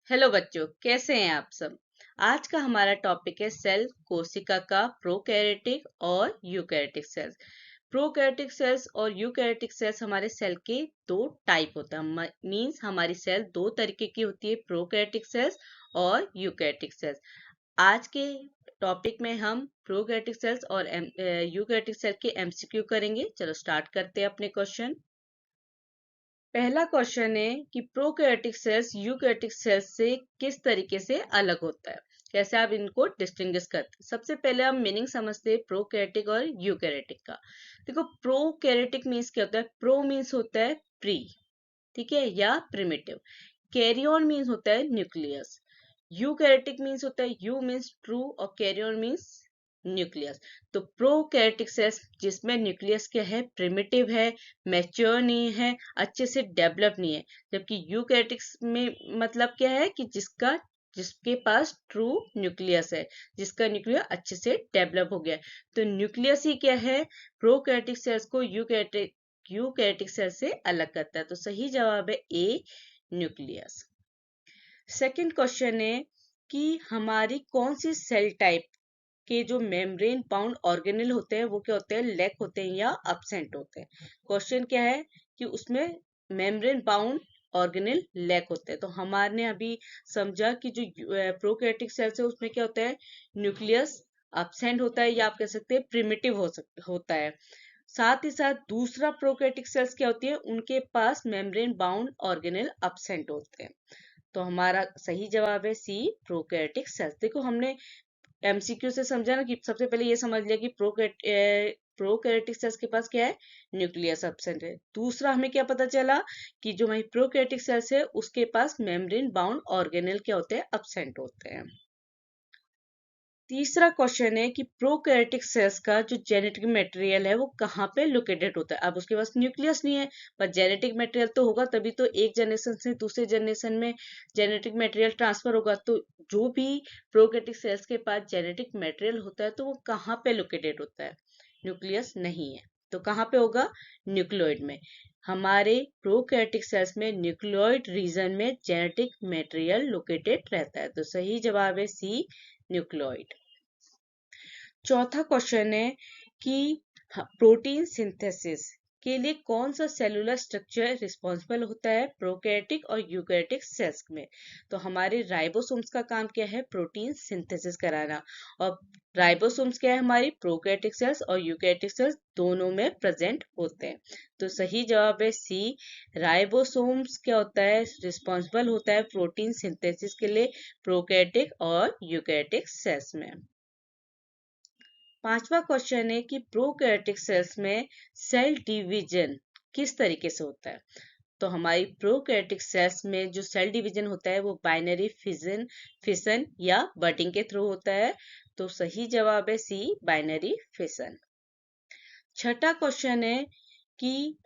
Hello बच्चों, कैसे हैं आप सब। आज का हमारा टॉपिक है सेल कोशिका का प्रोकैरियोटिक और यूकैरियोटिक सेल्स। प्रोकैरियोटिक सेल्स और यूकैरियोटिक सेल्स हमारे सेल के दो टाइप होता है। मींस हमारी सेल दो तरीके की होती है, प्रोकैरियोटिक सेल्स और यूकैरियोटिक सेल्स। आज के टॉपिक में हम प्रोकैरियोटिक सेल्स और यूकैरियोटिक सेल के एमसीक्यू करेंगे। चलो स्टार्ट करते हैं अपने क्वेश्चन। पहला क्वेश्चन है कि प्रोकैरियोटिक सेल्स यूकैरियोटिक सेल्स से किस तरीके से अलग होता है, कैसे आप इनको डिस्टिंग्विश करते हैं। सबसे पहले हम मीनिंग समझते हैं प्रोकैरियोटिक और यूकैरियोटिक का। देखो, प्रोकैरियोटिक मीन्स क्या होता है। प्रो मीन्स होता है प्री, ठीक है, या प्रिमिटिव। कैरियन मीन्स होता है न्यूक्लियस। यूकैरियोटिक मीन्स होता है यू मीन्स ट्रू और कैरियन मीन्स न्यूक्लियस। तो प्रोकैरियोटिक सेल्स जिसमें न्यूक्लियस क्या है, प्रिमिटिव है, मैच्योर नहीं है, अच्छे से डेवलप नहीं है। जबकि यूकैरियोटिक्स में मतलब क्या है कि जिसके पास ट्रू न्यूक्लियस है, जिसका न्यूक्लियस अच्छे से डेवलप हो गया है। तो न्यूक्लियस ही क्या है, प्रोकैरियोटिक सेल्स को यूकैरियोटिक सेल से अलग करता है। तो सही जवाब है ए, न्यूक्लियस। सेकंड क्वेश्चन है कि हमारी कौन सी सेल टाइप के जो मेम्ब्रेन बाउंड ऑर्गेनेल होते हैं वो क्या होते हैं, लैक होते हैं या absent होते हैं। क्वेश्चन क्या है कि उसमें मेम्ब्रेन बाउंड ऑर्गेनेल लैक होते हैं। तो हमारे अभी समझा कि जो प्रोकैरियोटिक सेल्स है उसमें क्या होता है, न्यूक्लियस absent होता है, या आप कह सकते हैं प्रिमिटिव होता है। साथ ही साथ दूसरा प्रोकैरियोटिक सेल्स क्या होती है, उनके पास मेम्ब्रेन बाउंड ऑर्गेनेल absent होते हैं। तो हमारा सही जवाब है सी, प्रोकैरियोटिक सेल्स। देखो, हमने एमसीक्यू से समझा ना कि सबसे पहले ये समझ लिया कि प्रोकैरियोटिक सेल्स के पास क्या है, न्यूक्लियस एब्सेंट है। दूसरा हमें क्या पता चला कि जो हमारी प्रोकैरियोटिक सेल्स है उसके पास मेम्ब्रेन बाउंड ऑर्गेनेल क्या होते हैं, एब्सेंट होते हैं। तीसरा क्वेश्चन है कि प्रोकैरियोटिक सेल्स का जो जेनेटिक मटेरियल है वो कहाँ पे लोकेटेड होता है। अब उसके पास न्यूक्लियस नहीं है, पर जेनेटिक मटेरियल तो होगा, तभी तो एक जनरेशन से दूसरे जनरेशन में जेनेटिक मटेरियल ट्रांसफर होगा। तो जो भी प्रोकैरियोटिक सेल्स के पास जेनेटिक मटेरियल होता है तो वो कहाँ पे लोकेटेड होता है, न्यूक्लियस नहीं है। तो कहाँ पे होगा, न्यूक्लियोइड में। हमारे प्रोकैरियोटिक सेल्स में न्यूक्लियोइड रीजन में जेनेटिक मटेरियल लोकेटेड रहता है। तो सही जवाब है सी, न्यूक्लियोइड। चौथा क्वेश्चन है कि प्रोटीन सिंथेसिस के लिए कौन सा सेलुलर स्ट्रक्चर रिस्पॉन्सिबल होता है प्रोकैरियोटिक और यूकैरियोटिक सेल्स में। तो हमारे राइबोसोम्स का काम क्या है, प्रोटीन सिंथेसिस कराना। और राइबोसोम्स क्या है, हमारी प्रोकैरियोटिक सेल्स और यूकैरियोटिक सेल्स दोनों में प्रेजेंट होते हैं। तो सही जवाब है सी, राइबोसोम्स क्या होता है, रिस्पॉन्सिबल होता है प्रोटीन सिंथेसिस के लिए प्रोकैरियोटिक और यूकैरियोटिक सेल्स में। पांचवा क्वेश्चन है कि प्रोकैरियोटिक सेल्स में सेल डिवीजन किस तरीके से होता है। तो हमारी प्रोकैरियोटिक सेल्स में जो सेल डिवीजन होता है वो बाइनरी फिशन या बटिंग के थ्रू होता है। तो सही जवाब है सी, बाइनरी फिशन। छठा क्वेश्चन है कि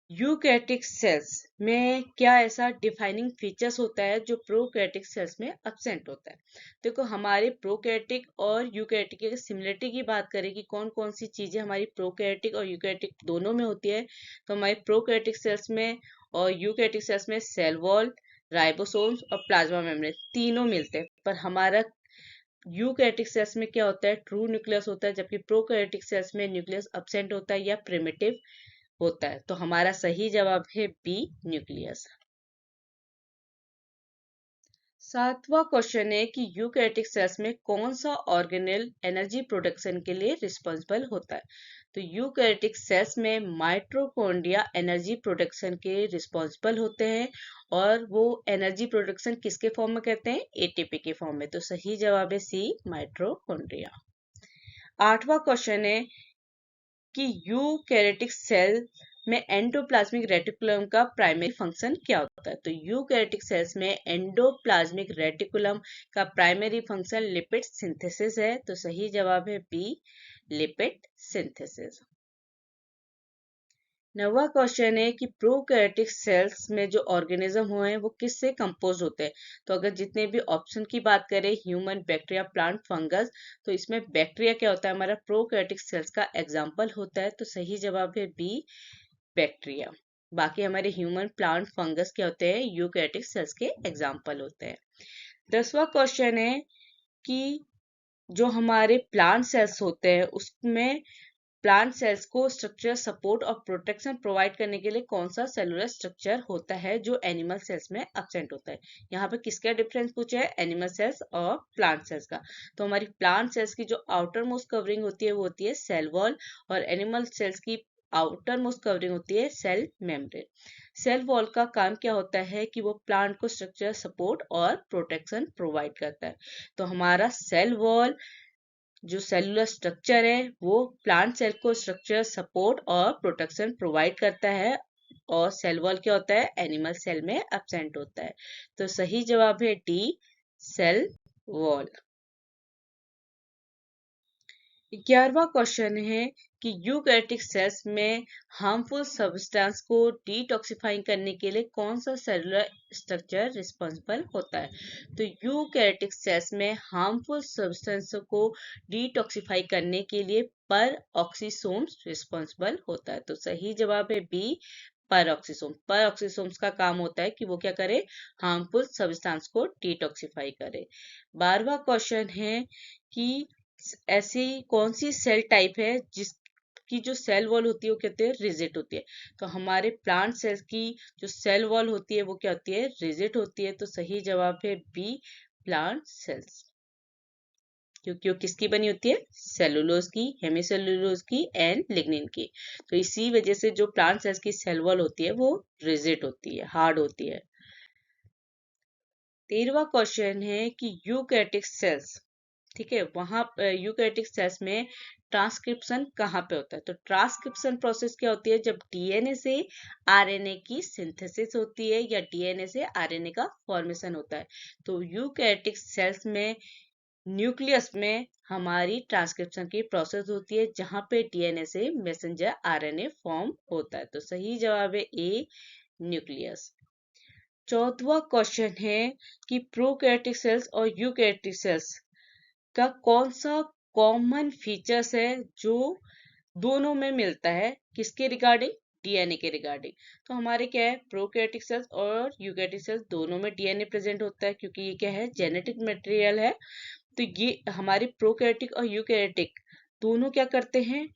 यूकैरियोटिक सेल्स में क्या ऐसा डिफाइनिंग फीचर्स होता है जो प्रोकैरियोटिक सेल्स में एब्सेंट होता है। देखो, हमारे प्रोकैरियोटिक और यूकैरियोटिक की सिमिलरिटी की बात करें कि कौन कौन सी चीजें हमारी प्रोकैरियोटिक और यूकैरियोटिक दोनों में होती है, तो हमारे प्रोकैरियोटिक सेल्स में और यूकैरियोटिक सेल्स में सेल वॉल, राइबोसोम्स और प्लाज्मा मेम्ब्रेन तीनों मिलते हैं। पर हमारा यूकैरियोटिक सेल्स में क्या होता है, ट्रू न्यूक्लियस होता है, जबकि प्रोकैरियोटिक सेल्स में न्यूक्लियस एब्सेंट होता है या प्रिमिटिव होता है। तो हमारा सही जवाब है बी, न्यूक्लियस। सातवां क्वेश्चन है कि यूकैरियोटिक सेल्स में कौन सा ऑर्गेनेल एनर्जी प्रोडक्शन के लिए रिस्पॉन्सिबल होता है। तो यूकैरियोटिक सेल्स में माइटोकॉन्ड्रिया एनर्जी प्रोडक्शन के रिस्पॉन्सिबल होते हैं, और वो एनर्जी प्रोडक्शन किसके फॉर्म में करते हैं, एटीपी के फॉर्म में। तो सही जवाब है सी, माइटोकॉन्ड्रिया। आठवां क्वेश्चन है कि यूकैरियोटिक सेल में एंडोप्लाज्मिक रेटिकुलम का प्राइमरी फंक्शन क्या होता है। तो यूकैरियोटिक सेल्स में एंडोप्लाज्मिक रेटिकुलम का प्राइमरी फंक्शन लिपिड सिंथेसिस है। तो सही जवाब है बी, लिपिड सिंथेसिस। नवा क्वेश्चन है कि प्रोकैरियोटिक सेल्स में जो ऑर्गेनिज्म हुए हैं वो किससे कंपोज होते हैं। तो अगर जितने भी ऑप्शन की बात करें, ह्यूमन, बैक्टीरिया, प्लांट, फंगस, तो इसमें बैक्टीरिया क्या होता है, हमारा प्रोकैरियोटिक सेल्स का एग्जाम्पल होता है। तो सही जवाब है बी, बैक्टीरिया। बाकी हमारे ह्यूमन, प्लांट, फंगस क्या होते हैं, यूकैरियोटिक सेल्स के एग्जाम्पल होते हैं। 10वां क्वेश्चन है कि जो हमारे प्लांट सेल्स होते हैं उसमें प्लांट सेल्स को स्ट्रक्चर, सपोर्ट और प्रोटेक्शन प्रोवाइड करने के लिए कौन सा सेलुलर स्ट्रक्चर होता है जो एनिमल सेल्स में एब्सेंट होता है। यहाँ पे किसका डिफरेंस पूछा है, एनिमल सेल्स और प्लांट सेल्स का। तो हमारी प्लांट सेल्स की जो आउटर मोस्ट कवरिंग होती है वो होती है सेल वॉल, और एनिमल सेल्स की आउटर मोस्ट कवरिंग होती है सेल मेम्ब्रेन। सेल वॉल का काम क्या होता है कि वो प्लांट को स्ट्रक्चर, सपोर्ट और प्रोटेक्शन प्रोवाइड करता है। तो हमारा सेल वॉल जो सेलुलर स्ट्रक्चर है वो प्लांट सेल को स्ट्रक्चर, सपोर्ट और प्रोटेक्शन प्रोवाइड करता है, और सेल वॉल क्या होता है, एनिमल सेल में एब्सेंट होता है। तो सही जवाब है डी, सेल वॉल। 11वां क्वेश्चन है कि यूकैरियोटिक सेल्स में हार्मफुल सब्सटेंस को डिटॉक्सिफाइंग करने के लिए कौन सा सेलुलर स्ट्रक्चर रिस्पॉन्सिबल होता है। तो यूकैरियोटिक सेल्स में हार्मफुल सब्सटेंस को डिटॉक्सिफाई करने के लिए पर ऑक्सीसोम्स रिस्पॉन्सिबल होता है। तो सही जवाब है बी, पर ऑक्सीसोम। पर ऑक्सीसोम्स का काम होता है कि वो क्या करे, हार्मफुल सब्सटेंस को डिटॉक्सिफाई करे। 12वां क्वेश्चन है कि ऐसी कौन सी सेल टाइप है जिसकी जो सेल वॉल होती है वो कहते हैं रिजिड होती है। तो हमारे प्लांट सेल्स की जो सेल वॉल होती है वो क्या होती है, रिजिड होती है। तो सही जवाब है बी, प्लांट सेल्स, क्योंकि वो किसकी बनी होती है, सेलुलोज की, हेमीसेलुलोज की एंड लिग्निन की। तो इसी वजह से जो प्लांट सेल्स की सेल वॉल होती है वो रिजिड होती है, हार्ड होती है। 13वां क्वेश्चन है कि यूकैरियोटिक सेल्स, ठीक है, वहां यूकैरियोटिक सेल्स में ट्रांसक्रिप्शन कहाँ पे होता है। तो ट्रांसक्रिप्शन प्रोसेस क्या होती है, जब डीएनए से आरएनए की सिंथेसिस होती है या डीएनए से आरएनए का फॉर्मेशन होता है। तो यूकैरियोटिक सेल्स में न्यूक्लियस में हमारी ट्रांसक्रिप्शन की प्रोसेस होती है जहां पे डीएनए से मैसेंजर आरएनए फॉर्म होता है। तो सही जवाब है ए, न्यूक्लियस। 14वां क्वेश्चन है कि प्रोकैरियोटिक सेल्स और यूकैरियोटिक सेल्स का कौन सा कॉमन फीचर्स है जो दोनों में मिलता है, किसके रिगार्डिंग, डीएनए के रिगार्डिंग। तो हमारे क्या है, प्रोकैरियोटिक सेल्स और यूकैरियोटिक सेल्स दोनों में डीएनए प्रेजेंट होता है, क्योंकि ये क्या है, जेनेटिक मटेरियल है। तो ये हमारे प्रोकैरियोटिक और यूकैरियोटिक दोनों क्या करते हैं,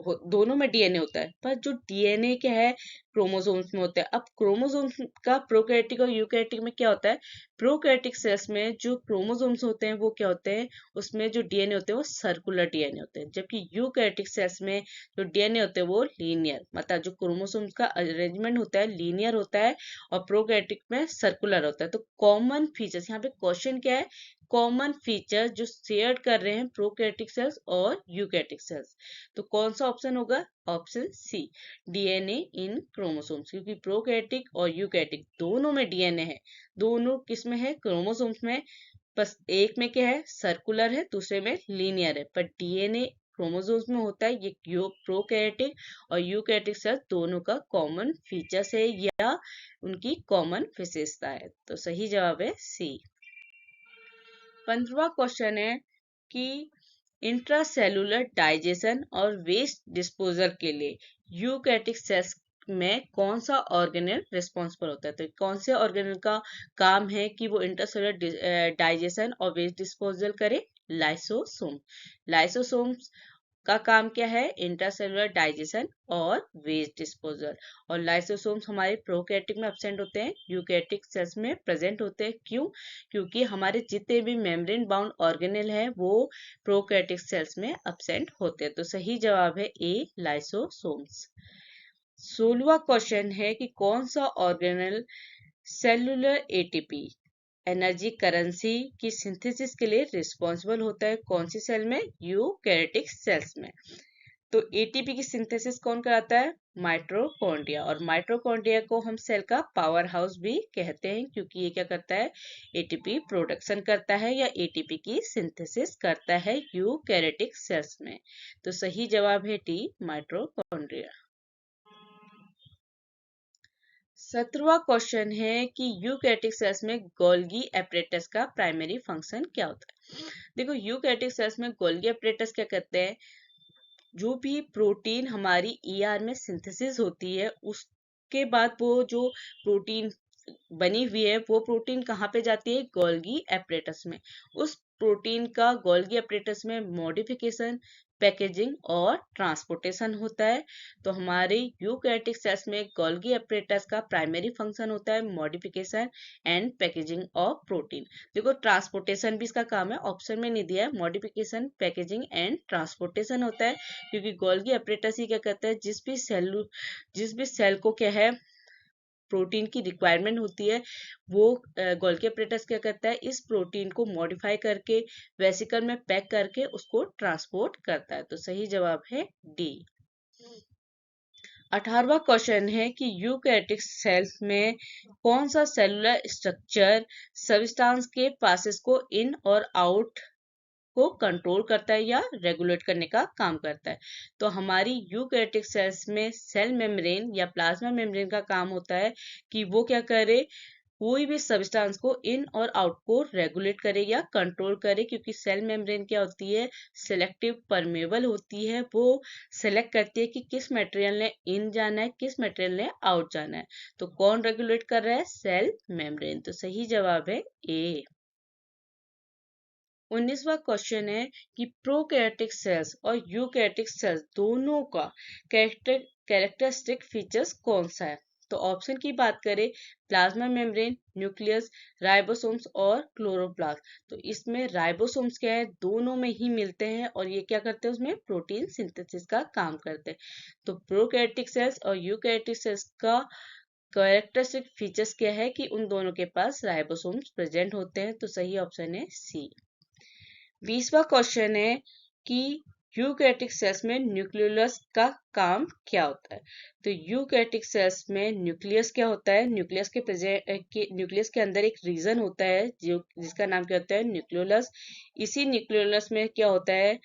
दोनों में डीएनए होता है, पर जो डीएनए क्या है, क्रोमोसोम्स में होता है। अब क्रोमोसोम्स का प्रोकैरियोटिक और यूकैरियोटिक में क्या होता है, प्रोकैरियोटिक सेल्स में जो क्रोमोसोम्स होते हैं वो क्या होते हैं, उसमें जो डीएनए होते हैं वो सर्कुलर डीएनए होते हैं, जबकि यूकैरियोटिक सेल्स में जो डीएनए होते हैं वो लीनियर, मतलब जो क्रोमोसोम्स का अरेंजमेंट होता है लीनियर होता है, और प्रोकैरियोटिक में सर्कुलर होता है। तो कॉमन फीचर्स, यहाँ पे क्वेश्चन क्या है, कॉमन फीचर जो शेयर कर रहे हैं प्रोकैरियोटिक सेल्स और यूकैरियोटिक सेल्स। तो कौन सा ऑप्शन होगा, option C, DNA in chromosomes, क्योंकि प्रोकैरियोटिक और यूकैरियोटिक दोनों में डीएनए है, दोनों किस में है, क्रोमोसोम्स में। बस एक में क्या है, सर्कुलर है, दूसरे में लीनियर है, पर डीएनए क्रोमोसोम्स में होता है। ये प्रोकैरियोटिक और यूकैरियोटिक सेल दोनों का कॉमन फीचर्स है या उनकी कॉमन विशेषता है। तो सही जवाब है सी। 15वां क्वेश्चन है कि इंट्रासेलुलर डाइजेशन और वेस्ट डिस्पोजल के लिए यूकैरियोटिक सेल्स में कौन सा ऑर्गेनेल रिस्पॉन्सिबल होता है। तो कौन से ऑर्गेनेल का काम है कि वो इंट्रासेलुलर डाइजेशन और वेस्ट डिस्पोजल करे, लाइसोसोम। लाइसोसोम्स का काम क्या है, इंट्रासेलुलर डाइजेशन और वेस्ट डिस्पोजल। और लाइसोसोम्स हमारे प्रोकैरियोटिक में एब्सेंट होते हैं, यूकैरियोटिक सेल्स में प्रेजेंट होते हैं। क्यों, क्योंकि हमारे जितने भी मेम्ब्रेन बाउंड ऑर्गेनेल हैं वो प्रोकैरियोटिक सेल्स में एब्सेंट होते हैं। तो सही जवाब है ए, लाइसोसोम्स। 16वां क्वेश्चन है कि कौन सा organelle cellular ATP, energy currency की सिंथेसिस के लिए रिस्पॉन्सिबल होता है, कौन सी सेल में, यूकैरियोटिक सेल्स में। तो एटीपी की सिंथेसिस कौन कराता है, माइटोकॉन्ड्रिया। और माइटोकॉन्ड्रिया को हम सेल का पावर हाउस भी कहते हैं, क्योंकि ये क्या करता है, एटीपी प्रोडक्शन करता है या एटीपी की सिंथेसिस करता है यूकैरियोटिक सेल्स में। तो सही जवाब है डी, माइटोकॉन्ड्रिया। 17वां क्वेश्चन है कि यूकैरियोटिक सेल्स में गोल्गी एपरेटस का प्राइमरी फंक्शन क्या होता है। देखो, यूकैरियोटिक सेल्स में गोल्गी एपरेटस क्या करते हैं, जो भी प्रोटीन हमारी ईआर में सिंथेसिस होती है के बाद वो जो प्रोटीन बनी हुई है वो प्रोटीन कहाँ पे जाती है, गोल्गी एपरेटस में। उस प्रोटीन का गोल्गी एपरेटस में मॉडिफिकेशन, पैकेजिंग और ट्रांसपोर्टेशन होता है। तो हमारे यूकैरियोटिक सेल्स में गोल्गी एपरेटस का प्राइमरी फंक्शन होता है modification and packaging of protein. देखो ट्रांसपोर्टेशन भी इसका काम है, ऑप्शन में नहीं दिया है। मॉडिफिकेशन, पैकेजिंग एंड ट्रांसपोर्टेशन होता है, क्योंकि गोल्गी एपरेटस ही क्या कहता है, जिस भी सेल को क्या है प्रोटीन की रिक्वायरमेंट होती है, वो गोल्गी एपरेटस क्या करता है, इस प्रोटीन को मॉडिफाई करके वेसिकल में पैक करके उसको ट्रांसपोर्ट करता है। तो सही जवाब है डी। 18वां क्वेश्चन है कि यूकैरियोटिक सेल्स में कौन सा सेलुलर स्ट्रक्चर सब्सटेंस के पासेस को इन और आउट को कंट्रोल करता है या रेगुलेट करने का काम करता है। तो हमारी यूकैरियोटिक सेल्स में सेल मेम्ब्रेन या प्लाज्मा मेम्ब्रेन का काम होता है कि वो क्या करे, कोई भी सब्सटेंस को इन और आउट को रेगुलेट करे या कंट्रोल करे, क्योंकि सेल मेम्ब्रेन क्या होती है, सिलेक्टिव परमेबल होती है। वो सेलेक्ट करती है कि किस मटेरियल ने इन जाना है, किस मटेरियल ने आउट जाना है। तो कौन रेगुलेट कर रहा है, सेल मेम्ब्रेन। तो सही जवाब है ए। 19वां क्वेश्चन है कि प्रोकैरियोटिक सेल्स और यूकैरियोटिक सेल्स दोनों का कैरेक्टरिस्टिक फीचर्स कौन सा है। तो ऑप्शन की बात करें, प्लाज्मा मेम्ब्रेन, न्यूक्लियस, राइबोसोम्स और क्लोरोप्लास्ट। तो इसमें राइबोसोम्स क्या है, दोनों में ही मिलते हैं और ये क्या करते हैं, उसमें प्रोटीन सिंथेसिस का काम करते हैं। तो प्रोकैरियोटिक सेल्स और यूकैरियोटिक सेल्स का कैरेक्टरिस्टिक फीचर्स क्या है कि उन दोनों के पास राइबोसोम्स प्रेजेंट होते हैं। तो सही ऑप्शन है सी। 20वां क्वेश्चन है कि यूकैरियोटिक सेल्स में न्यूक्लियस का काम क्या होता है। तो यूकैरियोटिक सेल्स में न्यूक्लियस क्या होता है, न्यूक्लियस के अंदर एक रीजन होता है जो जिसका नाम क्या होता है, न्यूक्लियोलस। इसी न्यूक्लियोलस में क्या होता है,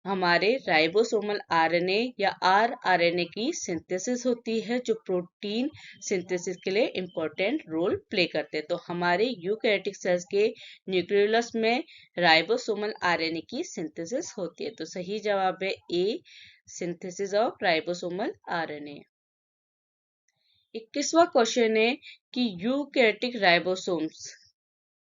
हमारे राइबोसोमल आरएनए या आरआरएनए की सिंथेसिस होती है, जो प्रोटीन सिंथेसिस के लिए इंपॉर्टेंट रोल प्ले करते हैं। तो हमारे यूकैरियोटिक सेल्स के न्यूक्लियोलस में राइबोसोमल आरएनए की सिंथेसिस होती है। तो सही जवाब है A, synthesis of ribosomal RNA. 21वां क्वेश्चन है कि यूकैरियोटिक राइबोसोम्स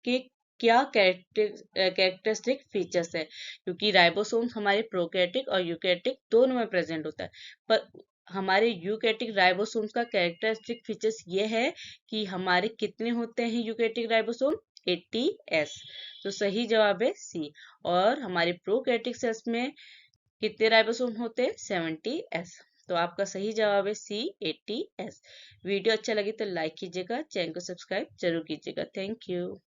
के क्या कैरेक्टरिस्टिक फीचर्स है, क्योंकि राइबोसोम्स हमारे प्रोकैरियोटिक और यूकैरियोटिक दोनों में प्रेजेंट होता है। पर हमारे यूकैरियोटिक राइबोसोम्स का कैरेक्टरिस्टिक फीचर्स ये है कि हमारे कितने होते हैं यूकैरियोटिक राइबोसोम, 80s। तो सही जवाब है सी। और हमारे प्रोकैरियोटिक सेल्स में कितने राइबोसोम होते हैं, 70s। तो आपका सही जवाब है सी, 80s। वीडियो अच्छा लगे तो लाइक कीजिएगा, चैनल को सब्सक्राइब जरूर कीजिएगा। Thank you.